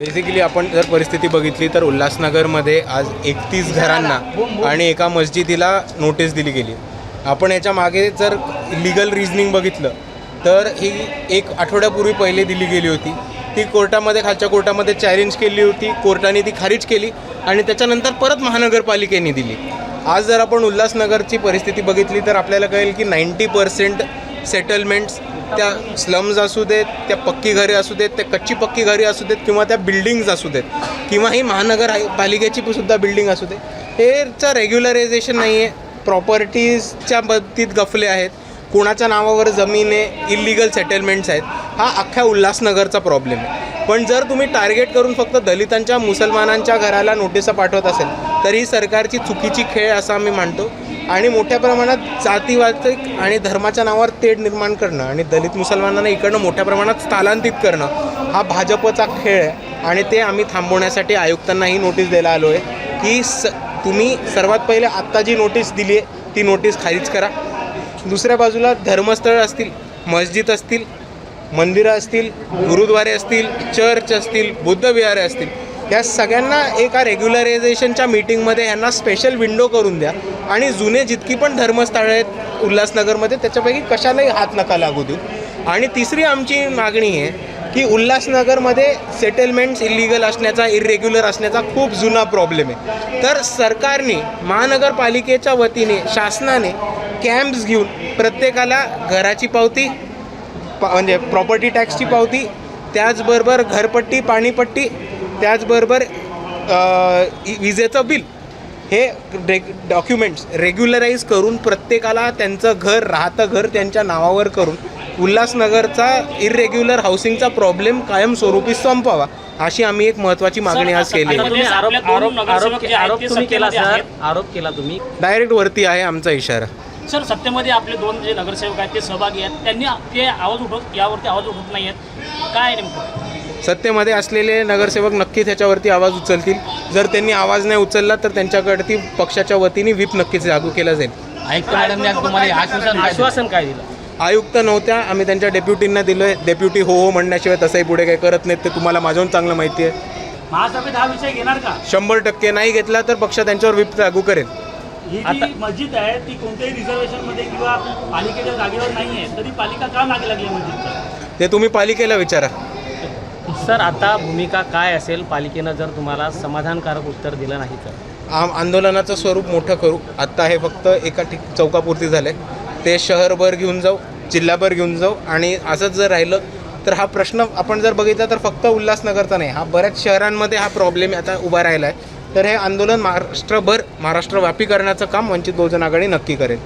Basically आपण जर परिस्थिती बघितली तर उल्हासनगरमध्ये आज 31 घरांना आणि एका मस्जिदीला नोटीस दिली गेली. आपण याच्या मागे जर लीगल रिझनिंग बघितलं तर ही एक आठवड्यापूर्वी पहिले दिली गेली होती. ती कोर्टामध्ये खालच्या कोर्टामध्ये चॅलेंज केली होती. कोर्टाने ती खारिज केली आणि त्याच्यानंतर परत महानगरपालिकेने दिली. आज जर आपण उल्हासनगरची परिस्थिती बघितली तर आपल्याला कळेल की 90% सेटलमेंट्स त्या स्लम्स असू देत, त्या पक्की घरे असू देत, त्या कच्ची पक्की घरे असू देत किंवा त्या बिल्डिंग्ज असू देत किंवा ही महानगरपालिकेची सुद्धा बिल्डिंग असू दे, हेचं रेग्युलरायझेशन नाही आहे. प्रॉपर्टीजच्या बाबतीत गफले आहेत, कोणाच्या नावावर जमीन आहे, इल्लिगल सेटलमेंट्स आहेत. हा अख्ख्या उल्हासनगरचा प्रॉब्लेम आहे. पण जर तुम्ही टार्गेट करून फक्त दलितांच्या मुसलमानांच्या घराला नोटिसा पाठवत असेल तर ही सरकारची चुकीची खेळ असं आम्ही मानतो. आणि मोठ्या प्रमाणात जातीवाद आणि धर्माच्या नावावर तेढ निर्माण करणं आणि दलित मुसलमानांना इकडनं मोठ्या प्रमाणात स्थलांतरित करणं हा भाजपचा खेळ आहे. आणि ते आम्ही थांबवण्यासाठी आयुक्तांनाही नोटीस द्यायला आलो आहे की तुम्ही सर्वात पहिले आत्ता जी नोटीस दिली आहे ती नोटीस खारिज करा. दुसऱ्या बाजूला धर्मस्थळ असतील, मस्जिद असतील, मंदिरं असतील, गुरुद्वारे असतील, चर्च असतील, बुद्धविहारे असतील, या सगळ्यांना एका रेग्युलरायझेशनच्या मीटिंगमध्ये यांना स्पेशल विंडो करून द्या आणि जुने जितकी पण धर्मस्थळं आहेत उल्हासनगरमध्ये त्याच्यापैकी कशालाही हात नका लागू देऊ. आणि तिसरी आमची मागणी आहे की उल्हासनगरमध्ये सेटलमेंट्स इलिगल असण्याचा, इरेग्युलर असण्याचा खूप जुना प्रॉब्लेम आहे. तर सरकारने, महानगरपालिकेच्या वतीने, शासनाने कॅम्प्स घेऊन प्रत्येकाला घराची पावती म्हणजे प्रॉपर्टी टॅक्सची पावती, त्याचबरोबर घरपट्टी, पाणीपट्टी, त्याचबरोबर विजेचं बिल, हे डॉक्युमेंट्स रेग्युलराईज करून प्रत्येकाला त्यांचं घर, राहतं घर त्यांच्या नावावर करून उल्हासनगरचा इरेग्युलर हाऊसिंगचा प्रॉब्लेम कायमस्वरूपी संपवावा अशी आम्ही एक महत्त्वाची मागणी आज केली. आरोप केला तुम्ही डायरेक्ट वरती आहे आमचा इशारा. सर, सत्तेमध्ये आपले दोन जे नगरसेवक आहेत ते सहभागी आहेत, त्यांनी ते यावरती आवाज उठवत नाही आहेत, काय नेमकं? सत्तेमध्ये असलेले नगरसेवक नक्की त्याच्यावरती आवाज उचलतील. जर त्यांनी आवाज नाही उचलला तर त्यांच्याकडे पक्षाच्या वतीने व्हीप नक्कीच लागू केला जाईल. आयुक्त मॅडमने आज तुम्हाला आश्वासन काय दिलं? आयुक्त नव्हत्या, आम्ही त्यांच्या डेप्युटींना दिलं आहे. डेप्युटी हो म्हणण्याशिवाय तसंही पुढे काही करत नाहीत, ते तुम्हाला माझ्याहून चांगलं माहिती आहे. महासभेत हा विषय घेणार का? 100% नाही घेतला तर पक्ष त्यांच्यावर व्हीप लागू करेल. ही जी मस्जिद आहे ती कोणत्याही रिझर्वेशनमध्ये किंवा पालिकेच्या जागेवर नाही आहे, तरी पालिका का मागे लागली मस्जिदचं? ते तुम्ही पालिकेला विचारा. सर, आता भूमिका काय असेल पालिकेनं जर तुम्हाला समाधानकारक उत्तर दिलं नाही तर? आंदोलनाचं स्वरूप मोठं करू. आत्ता हे फक्त एका चौकापुरती झालं आहे. ते शहरभर घेऊन जाऊ, जिल्हाभर घेऊन जाऊ. आणि असंच जर राहिलं तर हा प्रश्न आपण जर बघितला तर फक्त उल्हासनगरचा नाही, हा बऱ्याच शहरांमध्ये हा प्रॉब्लेम आता उभा राहिला आहे. तर हे आंदोलन महाराष्ट्रव्यापी करण्याचं काम वंचित बहुजन आघाडी नक्की करेल.